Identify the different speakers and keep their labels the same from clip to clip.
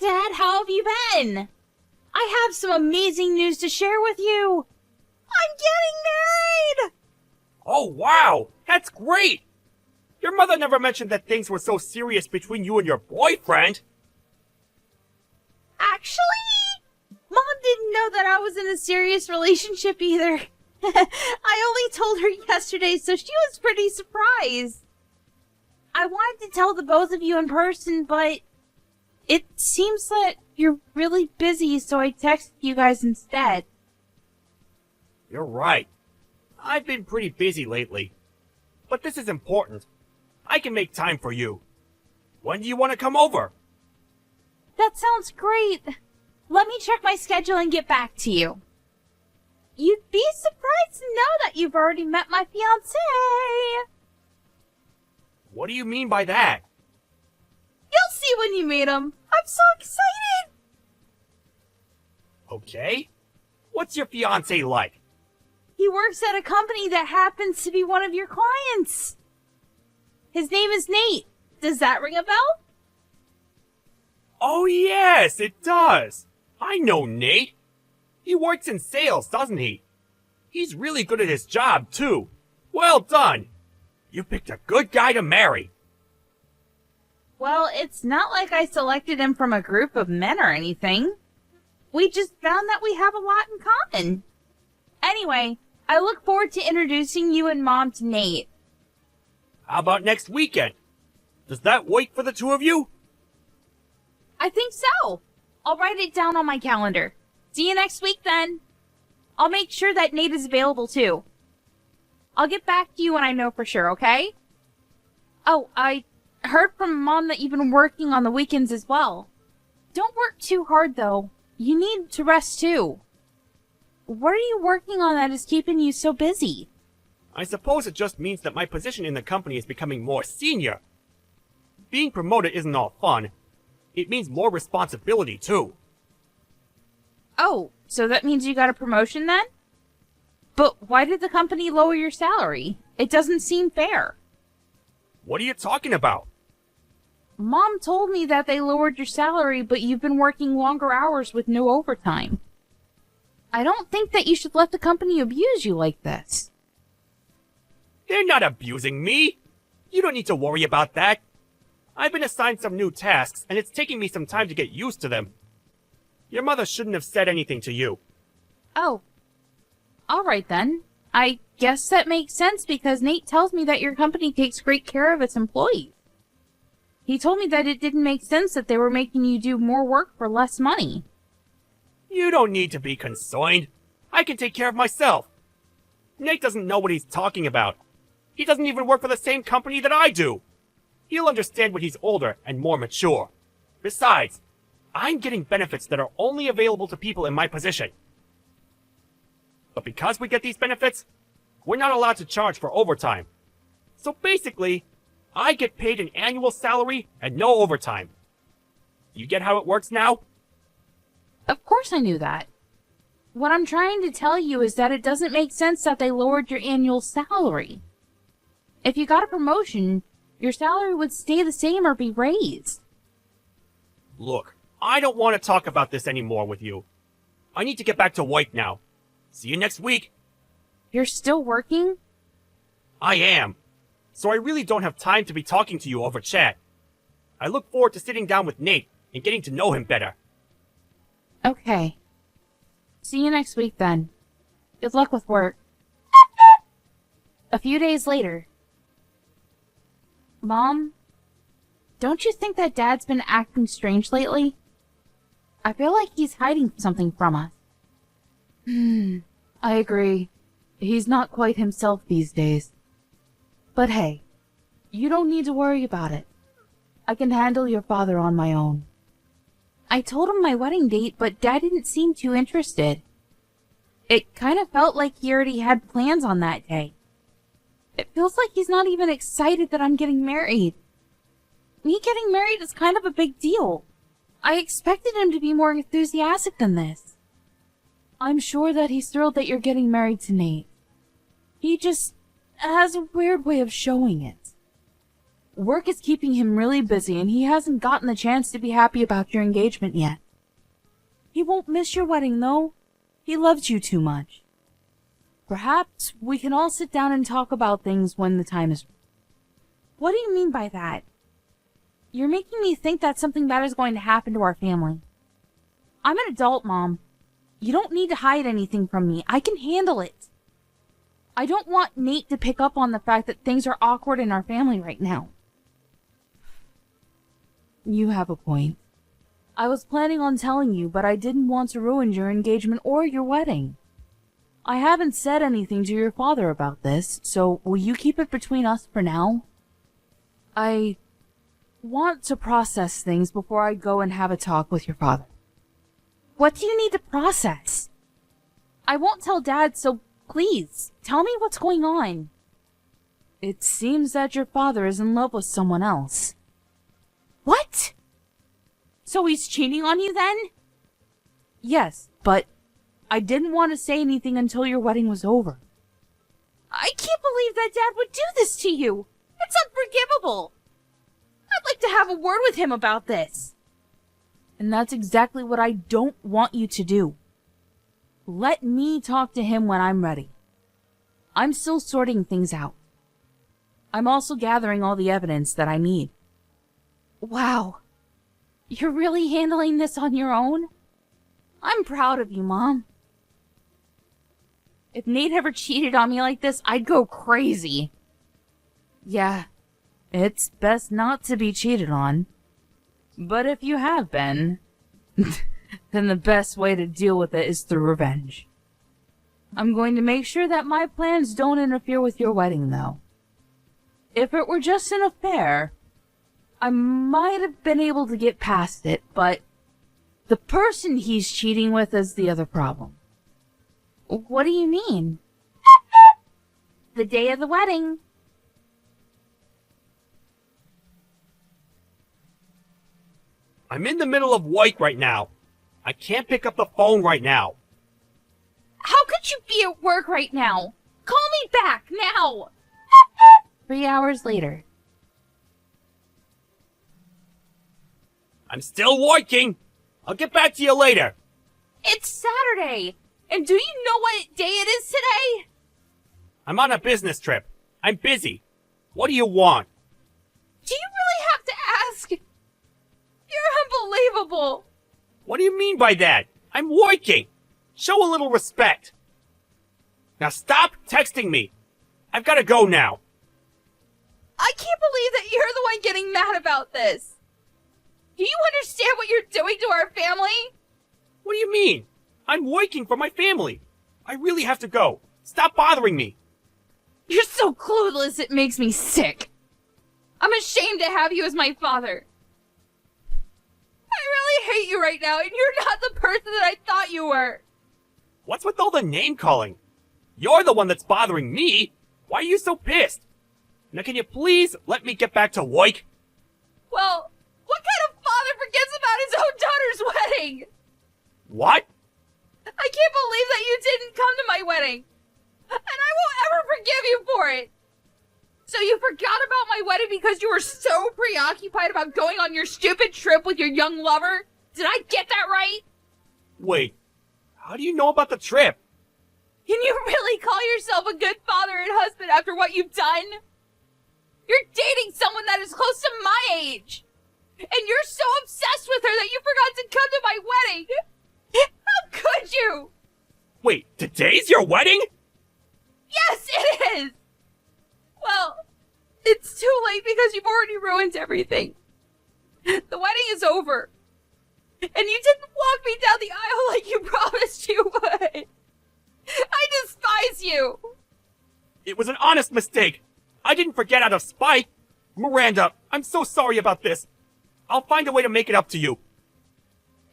Speaker 1: Dad, how have you been? I have some amazing news to share with you. I'm getting married!
Speaker 2: Oh, wow! That's great! Your mother never mentioned that things were so serious between you and your boyfriend.
Speaker 1: Actually, Mom didn't know that I was in a serious relationship either. I only told her yesterday, so she was pretty surprised. I wanted to tell the both of you in person, but it seems that you're really busy, so I texted you guys instead.
Speaker 2: You're right. I've been pretty busy lately. But this is important. I can make time for you. When do you want to come over?
Speaker 1: That sounds great. Let me check my schedule and get back to you. You'd be surprised to know that you've already met my fiancé.
Speaker 2: What do you mean by that?
Speaker 1: You'll see when you meet him. I'm so excited.
Speaker 2: Okay. What's your fiancé like?
Speaker 1: He works at a company that happens to be one of your clients. His name is Nate. Does that ring a bell?
Speaker 2: Oh yes, it does. I know Nate. He works in sales, doesn't he? He's really good at his job, too. Well done. You picked a good guy to marry.
Speaker 1: Well, it's not like I selected him from a group of men or anything. We just found that we have a lot in common. Anyway, I look forward to introducing you and Mom to Nate.
Speaker 2: How about next weekend? Does that work for the two of you?
Speaker 1: I think so. I'll write it down on my calendar. See you next week then. I'll make sure that Nate is available too. I'll get back to you when I know for sure, okay? Oh, I heard from Mom that you've been working on the weekends as well. Don't work too hard though. You need to rest too. What are you working on that is keeping you so busy?
Speaker 2: I suppose it just means that my position in the company is becoming more senior. Being promoted isn't all fun. It means more responsibility too.
Speaker 1: Oh, so that means you got a promotion then? But why did the company lower your salary? It doesn't seem fair.
Speaker 2: What are you talking about?
Speaker 1: Mom told me that they lowered your salary, but you've been working longer hours with no overtime. I don't think that you should let the company abuse you like this.
Speaker 2: They're not abusing me. You don't need to worry about that. I've been assigned some new tasks, and it's taking me some time to get used to them. Your mother shouldn't have said anything to you.
Speaker 1: Oh. Alright then. I guess that makes sense because Nate tells me that your company takes great care of its employees. He told me that it didn't make sense that they were making you do more work for less money.
Speaker 2: You don't need to be concerned. I can take care of myself. Nate doesn't know what he's talking about. He doesn't even work for the same company that I do. He'll understand when he's older and more mature. Besides, I'm getting benefits that are only available to people in my position. But because we get these benefits, we're not allowed to charge for overtime. So basically, I get paid an annual salary and no overtime. You get how it works now?
Speaker 1: Of course I knew that. What I'm trying to tell you is that it doesn't make sense that they lowered your annual salary. If you got a promotion, your salary would stay the same or be raised.
Speaker 2: Look, I don't want to talk about this anymore with you. I need to get back to work now. See you next week.
Speaker 1: You're still working?
Speaker 2: I am. So I really don't have time to be talking to you over chat. I look forward to sitting down with Nate and getting to know him better.
Speaker 1: Okay. See you next week then. Good luck with work. A few days later. Mom, don't you think that Dad's been acting strange lately? I feel like he's hiding something from us. I agree. He's not quite himself these days. But hey, you don't need to worry about it. I can handle your father on my own. I told him my wedding date, but Dad didn't seem too interested. It kind of felt like he already had plans on that day. It feels like he's not even excited that I'm getting married. Me getting married is kind of a big deal. I expected him to be more enthusiastic than this. I'm sure that he's thrilled that you're getting married to Nate. He just has a weird way of showing it. Work is keeping him really busy, and he hasn't gotten the chance to be happy about your engagement yet. He won't miss your wedding, though. He loves you too much. Perhaps we can all sit down and talk about things when the time is... What do you mean by that? You're making me think that something bad is going to happen to our family. I'm an adult, Mom. You don't need to hide anything from me. I can handle it. I don't want Nate to pick up on the fact that things are awkward in our family right now. You have a point. I was planning on telling you, but I didn't want to ruin your engagement or your wedding. I haven't said anything to your father about this, so will you keep it between us for now? I want to process things before I go and have a talk with your father. What do you need to process? I won't tell Dad, so please, tell me what's going on. It seems that your father is in love with someone else. What? So he's cheating on you then? Yes, but I didn't want to say anything until your wedding was over. I can't believe that Dad would do this to you. It's unforgivable. I'd like to have a word with him about this. And that's exactly what I don't want you to do. Let me talk to him when I'm ready. I'm still sorting things out. I'm also gathering all the evidence that I need. Wow. You're really handling this on your own? I'm proud of you, Mom. If Nate ever cheated on me like this, I'd go crazy. Yeah, it's best not to be cheated on. But if you have been, then the best way to deal with it is through revenge. I'm going to make sure that my plans don't interfere with your wedding, though. If it were just an affair, I might have been able to get past it, but the person he's cheating with is the other problem. What do you mean? The day of the wedding.
Speaker 2: I'm in the middle of work right now. I can't pick up the phone right now.
Speaker 1: How could you be at work right now? Call me back, now! 3 hours later.
Speaker 2: I'm still working. I'll get back to you later.
Speaker 1: It's Saturday! And do you know what day it is today?
Speaker 2: I'm on a business trip. I'm busy. What do you want?
Speaker 1: Do you really have to ask? You're unbelievable.
Speaker 2: What do you mean by that? I'm working. Show a little respect. Now stop texting me. I've got to go now.
Speaker 1: I can't believe that you're the one getting mad about this. Do you understand what you're doing to our family?
Speaker 2: What do you mean? I'm working for my family. I really have to go. Stop bothering me.
Speaker 1: You're so clueless it makes me sick. I'm ashamed to have you as my father. I really hate you right now, and you're not the person that I thought you were.
Speaker 2: What's with all the name calling? You're the one that's bothering me. Why are you so pissed? Now can you please let me get back to work?
Speaker 1: Well, what kind of father forgets about his own daughter's wedding?
Speaker 2: What?
Speaker 1: I can't believe that you didn't come to my wedding. And I won't ever forgive you for it. So you forgot about my wedding because you were so preoccupied about going on your stupid trip with your young lover? Did I get that right?
Speaker 2: Wait, how do you know about the trip?
Speaker 1: Can you really call yourself a good father and husband after what you've done? You're dating someone that is close to my age. And you're so obsessed with her that you forgot to come to my wedding. How could you?
Speaker 2: Wait, today's your wedding?
Speaker 1: Yes, it is! Well, it's too late because you've already ruined everything. The wedding is over. And you didn't walk me down the aisle like you promised you would. I despise you.
Speaker 2: It was an honest mistake. I didn't forget out of spite. Miranda, I'm so sorry about this. I'll find a way to make it up to you.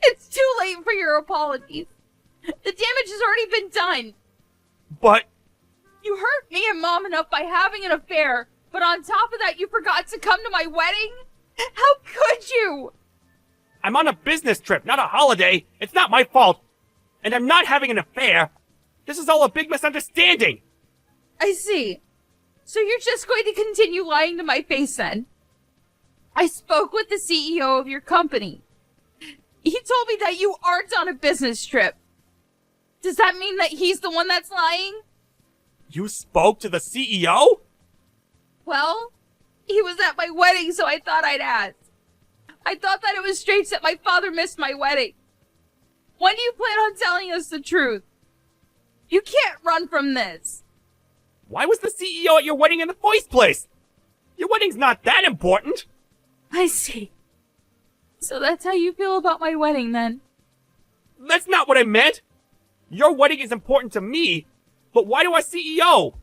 Speaker 1: It's too late for your apologies. The damage has already been done.
Speaker 2: But...
Speaker 1: You hurt me and Mom enough by having an affair, but on top of that you forgot to come to my wedding? How could you?
Speaker 2: I'm on a business trip, not a holiday. It's not my fault. And I'm not having an affair. This is all a big misunderstanding.
Speaker 1: I see. So you're just going to continue lying to my face then? I spoke with the CEO of your company. He told me that you aren't on a business trip. Does that mean that he's the one that's lying?
Speaker 2: You spoke to the CEO?
Speaker 1: Well, he was at my wedding, so I thought I'd ask. I thought that it was strange that my father missed my wedding. When do you plan on telling us the truth? You can't run from this.
Speaker 2: Why was the CEO at your wedding in the first place? Your wedding's not that important.
Speaker 1: I see. So that's how you feel about my wedding, then?
Speaker 2: That's not what I meant. Your wedding is important to me, but why to our CEO?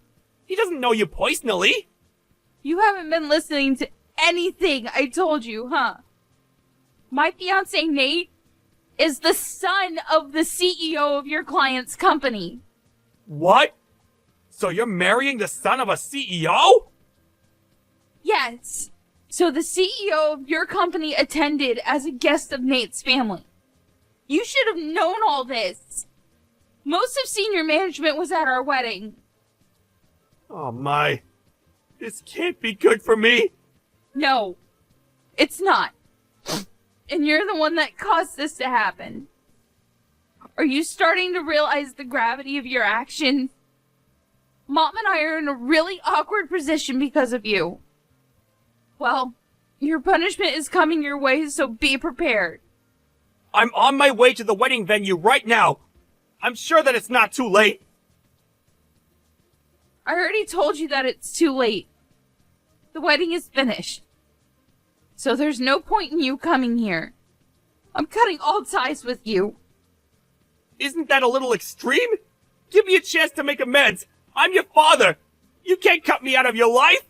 Speaker 2: He doesn't know you personally.
Speaker 1: You haven't been listening to anything I told you, huh? My fiance, Nate, is the son of the CEO of your client's company.
Speaker 2: What? So you're marrying the son of a CEO?
Speaker 1: Yes. So the CEO of your company attended as a guest of Nate's family. You should have known all this. Most of senior management was at our wedding.
Speaker 2: Oh my. This can't be good for me.
Speaker 1: No, it's not. And you're the one that caused this to happen. Are you starting to realize the gravity of your actions? Mom and I are in a really awkward position because of you. Well, your punishment is coming your way, so be prepared.
Speaker 2: I'm on my way to the wedding venue right now. I'm sure that it's not too late.
Speaker 1: I already told you that it's too late. The wedding is finished. So there's no point in you coming here. I'm cutting all ties with you.
Speaker 2: Isn't that a little extreme? Give me a chance to make amends. I'm your father. You can't cut me out of your life.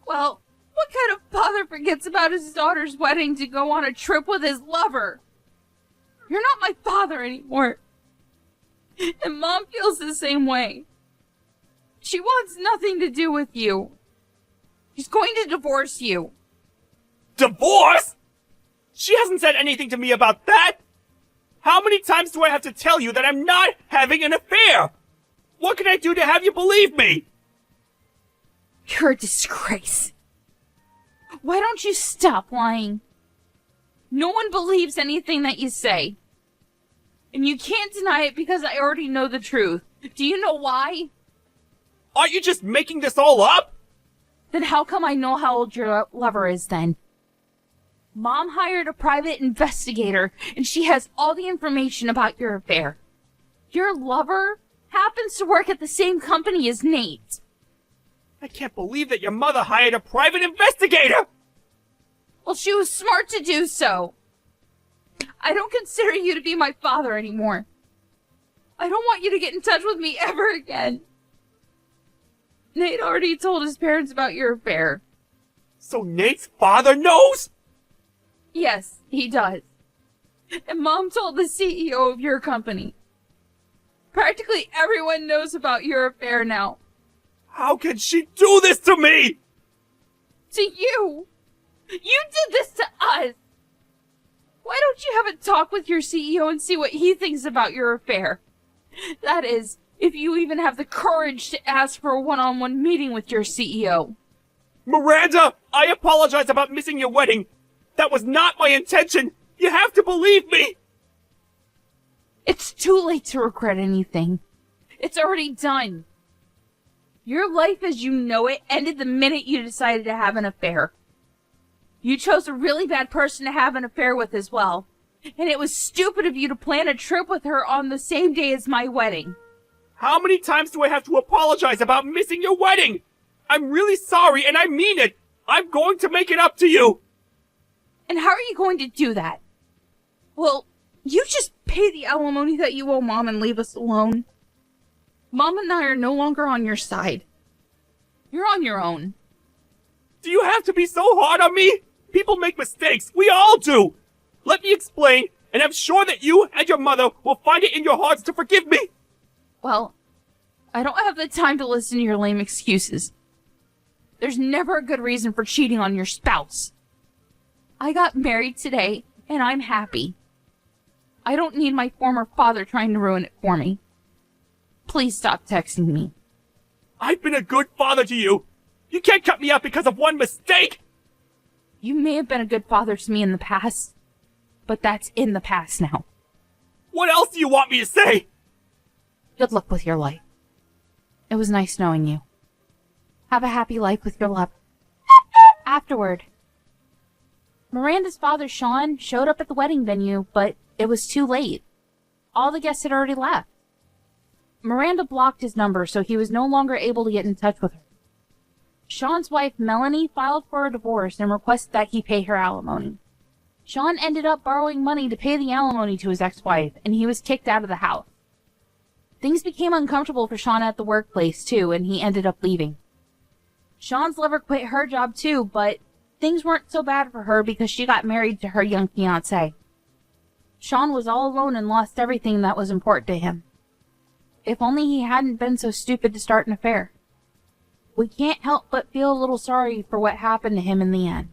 Speaker 1: Well, what kind of father forgets about his daughter's wedding to go on a trip with his lover? You're not my father anymore. And Mom feels the same way. She wants nothing to do with you. She's going to divorce you.
Speaker 2: Divorce? She hasn't said anything to me about that. How many times do I have to tell you that I'm not having an affair? What can I do to have you believe me?
Speaker 1: You're a disgrace. Why don't you stop lying? No one believes anything that you say. And you can't deny it because I already know the truth. Do you know why?
Speaker 2: Aren't you just making this all up?
Speaker 1: Then how come I know how old your lover is then? Mom hired a private investigator, and she has all the information about your affair. Your lover happens to work at the same company as Nate.
Speaker 2: I can't believe that your mother hired a private investigator!
Speaker 1: Well, she was smart to do so. I don't consider you to be my father anymore. I don't want you to get in touch with me ever again. Nate already told his parents about your affair.
Speaker 2: So Nate's father knows?
Speaker 1: Yes, he does. And Mom told the CEO of your company. Practically everyone knows about your affair now.
Speaker 2: How can she do this to me?
Speaker 1: To you? You did this to us! Why don't you have a talk with your CEO and see what he thinks about your affair? That is, if you even have the courage to ask for a one-on-one meeting with your CEO.
Speaker 2: Miranda, I apologize about missing your wedding. That was not my intention. You have to believe me.
Speaker 1: It's too late to regret anything. It's already done. Your life as you know it ended the minute you decided to have an affair. You chose a really bad person to have an affair with as well. And it was stupid of you to plan a trip with her on the same day as my wedding.
Speaker 2: How many times do I have to apologize about missing your wedding? I'm really sorry and I mean it. I'm going to make it up to you.
Speaker 1: And how are you going to do that? Well, you just pay the alimony that you owe Mom and leave us alone. Mom and I are no longer on your side. You're on your own.
Speaker 2: Do you have to be so hard on me? People make mistakes. We all do. Let me explain, and I'm sure that you and your mother will find it in your hearts to forgive me.
Speaker 1: Well, I don't have the time to listen to your lame excuses. There's never a good reason for cheating on your spouse. I got married today, and I'm happy. I don't need my former father trying to ruin it for me. Please stop texting me.
Speaker 2: I've been a good father to you. You can't cut me out because of one mistake.
Speaker 1: You may have been a good father to me in the past, but that's in the past now.
Speaker 2: What else do you want me to say?
Speaker 1: Good luck with your life. It was nice knowing you. Have a happy life with your lover. Afterward, Miranda's father, Sean, showed up at the wedding venue, but it was too late. All the guests had already left. Miranda blocked his number, so he was no longer able to get in touch with her. Sean's wife, Melanie, filed for a divorce and requested that he pay her alimony. Sean ended up borrowing money to pay the alimony to his ex-wife, and he was kicked out of the house. Things became uncomfortable for Sean at the workplace, too, and he ended up leaving. Sean's lover quit her job, too, but things weren't so bad for her because she got married to her young fiancé. Sean was all alone and lost everything that was important to him. If only he hadn't been so stupid to start an affair. We can't help but feel a little sorry for what happened to him in the end.